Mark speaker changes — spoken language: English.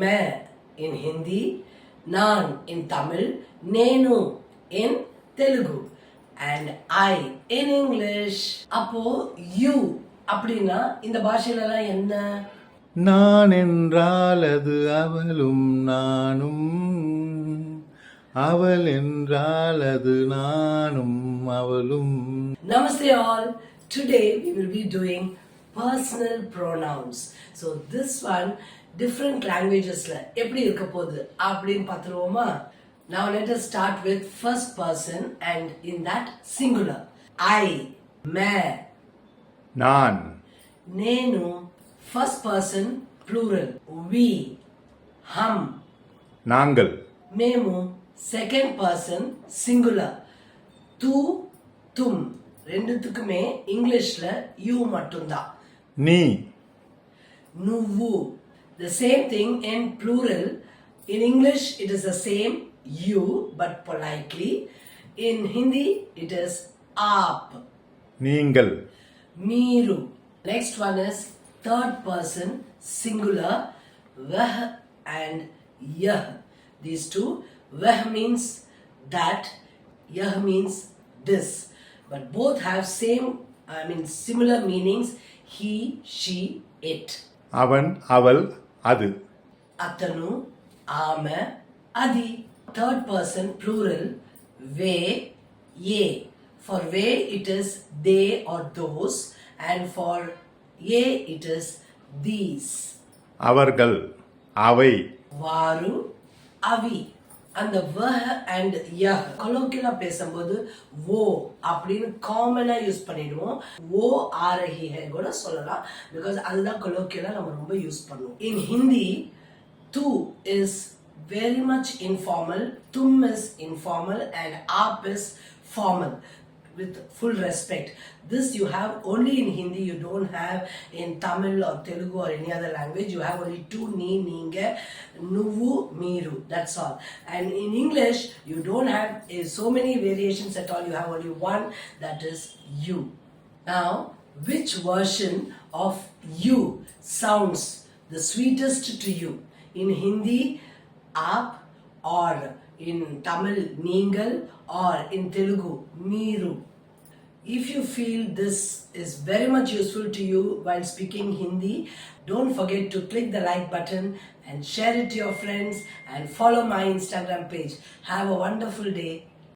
Speaker 1: मैं in Hindi, naan in Tamil, nenu in Telugu and I in English. அப்போ you அப்படின்னா இந்த பாஷையிலலாம் என்ன?
Speaker 2: நான் என்றால் அது அவளும் நானும், அவள் என்றால் அது நானும் அவளும்.
Speaker 1: Namaste all. Today we will be doing personal pronouns. So this one different languagesல எப்படி இருக்க போகுது அப்படின்னு பார்த்துருவோமா? Now let us start with first person and in that singular. I, मैं,
Speaker 2: நான்,
Speaker 1: నేను, first person plural. We, हम,
Speaker 2: நாங்கள்,
Speaker 1: మేము, second person singular. तू, तुम ரெண்டுத்துக்குமே இங்கிலீஷ்ல யூ மட்டும்தான்.
Speaker 2: நீ,
Speaker 1: నువ్వు the same thing in plural. In English it is the same you but politely. In Hindi it is aap.
Speaker 2: நீங்கள்,
Speaker 1: మీరు. Next one is third person singular. Vah and yah. These two. Vah means that, yah means this. But both have similar meanings. He, she, it.
Speaker 2: அவன், அவள், அது.
Speaker 1: Atanu, ஆம, adi. Third person plural. Ve, ye. For ve it is they or those, and for ye it is these.
Speaker 2: அவர்கள், அவை.
Speaker 1: வாரு, அவி. அந்த வஹ and யஹ் கொலோக்கியலா பேசும்போது ஓ அப்படின்னு காமனா யூஸ் பண்ணிடுவோம். ஓ ஆரஹி ஹே கூட சொல்லலாம், பிகாஸ் அதுதான் கொலோக்கியலா நம்ம ரொம்ப யூஸ் பண்ணுவோம். இன் ஹிந்தி தூ இஸ் வெரி மச் இன்ஃபார்மல், தும் இஸ் இன்ஃபார்மல் அண்ட் ஆப் is formal with full respect. This you have only in Hindi, you don't have in Tamil or Telugu or any other language. You have only two, ni, neenga, nuvu, meeru, that's all. And in English you don't have so many variations at all. You have only one, that is you. Now which version of you sounds the sweetest to you? In Hindi aap, or in Tamil neengal, or in Telugu meeru. If you feel this is very much useful to you while speaking Hindi, don't forget to click the like button and share it to your friends and follow my Instagram page. Have a wonderful day.